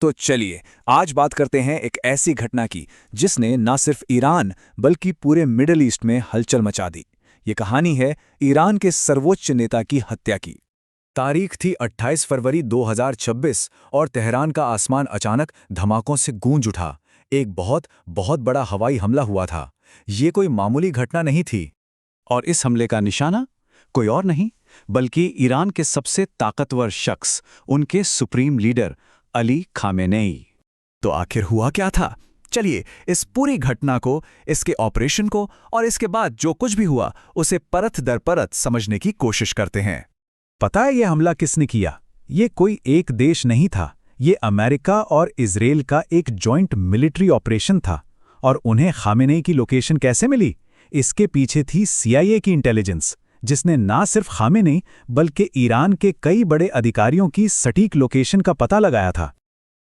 तो चलिए आज बात करते हैं एक ऐसी घटना की जिसने न सिर्फ ईरान बल्कि पूरे मिडल ईस्ट में हलचल मचा दी। ये कहानी है ईरान के सर्वोच्च नेता की हत्या की। तारीख थी 28 फरवरी 2026 और तेहरान का आसमान अचानक धमाकों से गूंज उठा। एक बहुत बहुत बड़ा हवाई हमला हुआ था। ये कोई मामूली घटना नहीं थी। और इस हमले का निशाना कोई और नहीं बल्कि ईरान के सबसे ताकतवर शख्स, उनके सुप्रीम लीडर अली खामेनेई। तो आखिर हुआ क्या था? चलिए इस पूरी घटना को, इसके ऑपरेशन को और इसके बाद जो कुछ भी हुआ उसे परत दर परत समझने की कोशिश करते हैं। पता है ये हमला किसने किया? ये कोई एक देश नहीं था। ये अमेरिका और इजराइल का एक जॉइंट मिलिट्री ऑपरेशन था। और उन्हें खामेनेई की लोकेशन कैसे मिली? इसके पीछे थी CIA की इंटेलिजेंस, जिसने ना सिर्फ खामेनेई बल्कि ईरान के कई बड़े अधिकारियों की सटीक लोकेशन का पता लगाया था।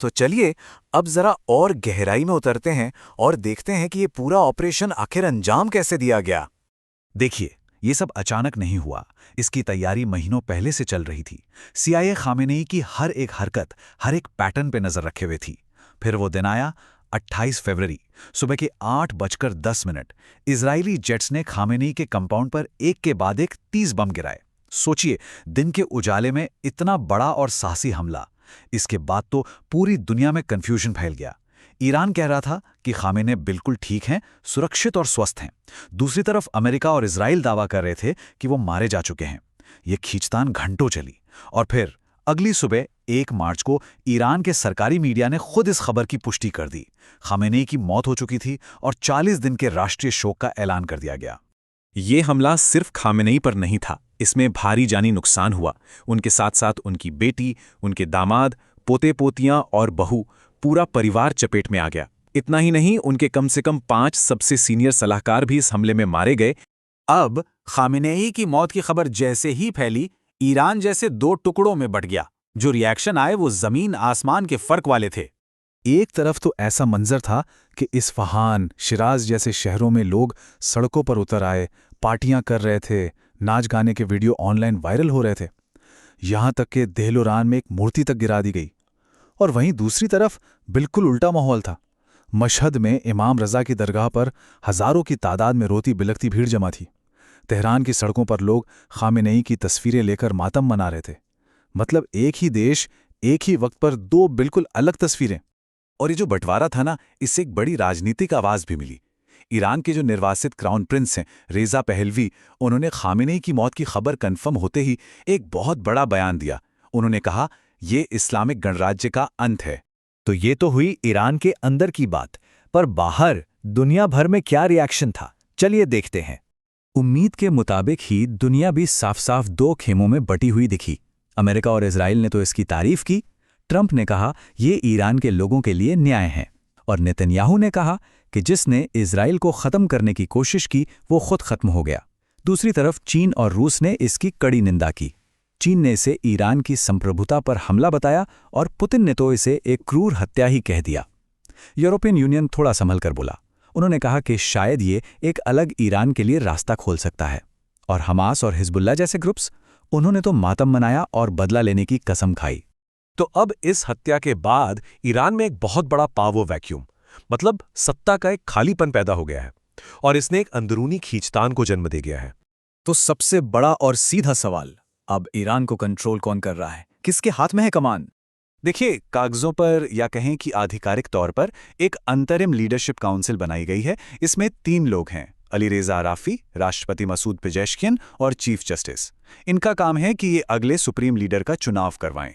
तो चलिए अब जरा और गहराई में उतरते हैं और देखते हैं कि ये पूरा ऑपरेशन आखिर अंजाम कैसे दिया गया। देखिए, ये सब अचानक नहीं हुआ। इसकी तैयारी महीनों पहले से चल रही थी। CIA खामेनेई की हर एक हरकत, हर एक पैटर्न पे नजर रखे हुए थी। फिर वो दिन आया, 28 फरवरी सुबह के 8:10। इजरायली जेट्स ने खामेनेई के कंपाउंड पर एक के बाद एक 30 बम गिराए। सोचिए, दिन के उजाले में इतना बड़ा और साहसी हमला। इसके बाद तो पूरी दुनिया में कंफ्यूजन फैल गया। ईरान कह रहा था कि खामेनेई बिल्कुल ठीक हैं, सुरक्षित और स्वस्थ हैं। दूसरी तरफ अमेरिका और इजराइल दावा कर रहे थे कि वो मारे जा चुके हैं। ये खींचतान घंटों चली और फिर अगली सुबह 1 मार्च को ईरान के सरकारी मीडिया ने खुद इस खबर की पुष्टि कर दी। खामेनेई की मौत हो चुकी थी और 40 दिन के राष्ट्रीय शोक का ऐलान कर दिया गया। ये हमला सिर्फ खामेनेई पर नहीं था, इसमें भारी जानी नुकसान हुआ। उनके साथ साथ उनकी बेटी, उनके दामाद, पोते पोतियां और बहू, पूरा परिवार चपेट में आ गया। इतना ही नहीं, उनके कम से कम 5 सबसे सीनियर सलाहकार भी इस हमले में मारे गए। अब खामेनेई की मौत की खबर जैसे ही फैली, ईरान जैसे 2 टुकड़ों में बंट गया। जो रिएक्शन आए वो जमीन आसमान के फर्क वाले थे। एक तरफ तो ऐसा मंजर था कि इस्फहान, शिराज जैसे शहरों में लोग सड़कों पर उतर आए, पार्टियां कर रहे थे, नाच गाने के वीडियो ऑनलाइन वायरल हो रहे थे। यहां तक कि देहलोरान में एक मूर्ति तक गिरा दी गई। और वहीं दूसरी तरफ बिल्कुल उल्टा माहौल था। मशहद में इमाम रजा की दरगाह पर हजारों की तादाद में रोती बिलखती भीड़ जमा थी। तेहरान की सड़कों पर लोग खामेनेई की तस्वीरें लेकर मातम मना रहे थे। मतलब एक ही देश, एक ही वक्त पर 2 बिल्कुल अलग तस्वीरें। और ये जो बंटवारा था ना, इससे एक बड़ी राजनीतिक आवाज भी मिली। ईरान के जो निर्वासित क्राउन प्रिंस हैं, रेजा पहलवी, उन्होंने खामेनेई की मौत की खबर कंफर्म होते ही एक बहुत बड़ा बयान दिया। उन्होंने कहा, ये इस्लामिक गणराज्य का अंत है। तो ये तो हुई ईरान के अंदर की बात, पर बाहर दुनिया भर में क्या रिएक्शन था, चलिए देखते हैं। उम्मीद के मुताबिक ही दुनिया भी साफ साफ 2 खेमों में बटी हुई दिखी। अमेरिका और इजराइल ने तो इसकी तारीफ की। ट्रंप ने कहा ये ईरान के लोगों के लिए न्याय है, और नेतन्याहू ने कहा कि जिसने इजराइल को खत्म करने की कोशिश की वो खुद खत्म हो गया। दूसरी तरफ चीन और रूस ने इसकी कड़ी निंदा की। चीन ने इसे ईरान की संप्रभुता पर हमला बताया और पुतिन ने तो इसे एक क्रूर हत्या ही कह दिया। यूरोपियन यूनियन थोड़ा संभल कर बोला। उन्होंने कहा कि शायद ये एक अलग ईरान के लिए रास्ता खोल सकता है। और हमास और हिजबुल्लाह जैसे ग्रुप्स, उन्होंने तो मातम मनाया और बदला लेने की कसम खाई। तो अब इस हत्या के बाद ईरान में एक बहुत बड़ा पावर वैक्यूम, मतलब सत्ता का एक खालीपन पैदा हो गया है और इसने एक अंदरूनी खींचतान को जन्म दे गया है। तो सबसे बड़ा और सीधा सवाल, अब ईरान को कंट्रोल कौन कर रहा है? किसके हाथ में है कमान? देखिए, कागजों पर या कहें कि आधिकारिक तौर पर एक अंतरिम लीडरशिप काउंसिल बनाई गई है। इसमें 3 लोग हैं, अली रेजा आराफी, राष्ट्रपति मसूद पेजेश्कियन और चीफ जस्टिस। इनका काम है कि ये अगले सुप्रीम लीडर का चुनाव करवाएं।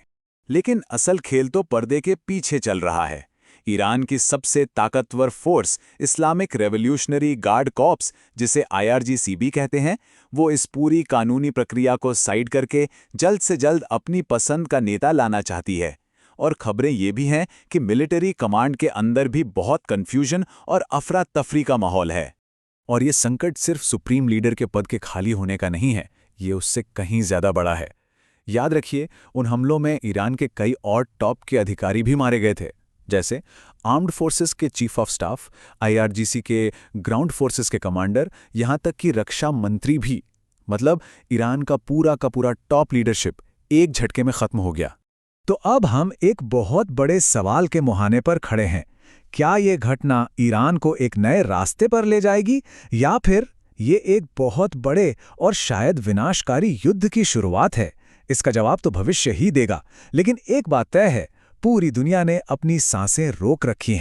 लेकिन असल खेल तो पर्दे के पीछे चल रहा है। ईरान की सबसे ताकतवर force, Islamic revolutionary guard corps, जिसे IRGC भी कहते हैं, वो इस पूरी कानूनी प्रक्रिया को साइड करके जल्द से जल्द अपनी पसंद का नेता लाना चाहती है। और खबरें ये भी हैं कि मिलिट्री कमांड के अंदर भी बहुत कन्फ्यूजन और अफरा तफरी का माहौल है। और ये संकट सिर्फ सुप्रीम लीडर के पद के खाली होने का नहीं है, ये उससे कहीं ज्यादा बड़ा है। याद रखिए, उन हमलों में ईरान के कई और टॉप के अधिकारी भी मारे गए थे, जैसे आर्म्ड फोर्सेस के चीफ ऑफ स्टाफ, IRGC के ग्राउंड फोर्सेस के कमांडर, यहां तक कि रक्षा मंत्री भी। मतलब ईरान का पूरा टॉप लीडरशिप एक झटके में खत्म हो गया। तो अब हम एक बहुत बड़े सवाल के मुहाने पर खड़े हैं। क्या ये घटना ईरान को एक नए रास्ते पर ले जाएगी, या फिर ये एक बहुत बड़े और शायद विनाशकारी युद्ध की शुरुआत है? इसका जवाब तो भविष्य ही देगा। लेकिन एक बात तय है, पूरी दुनिया ने अपनी सांसें रोक रखी हैं।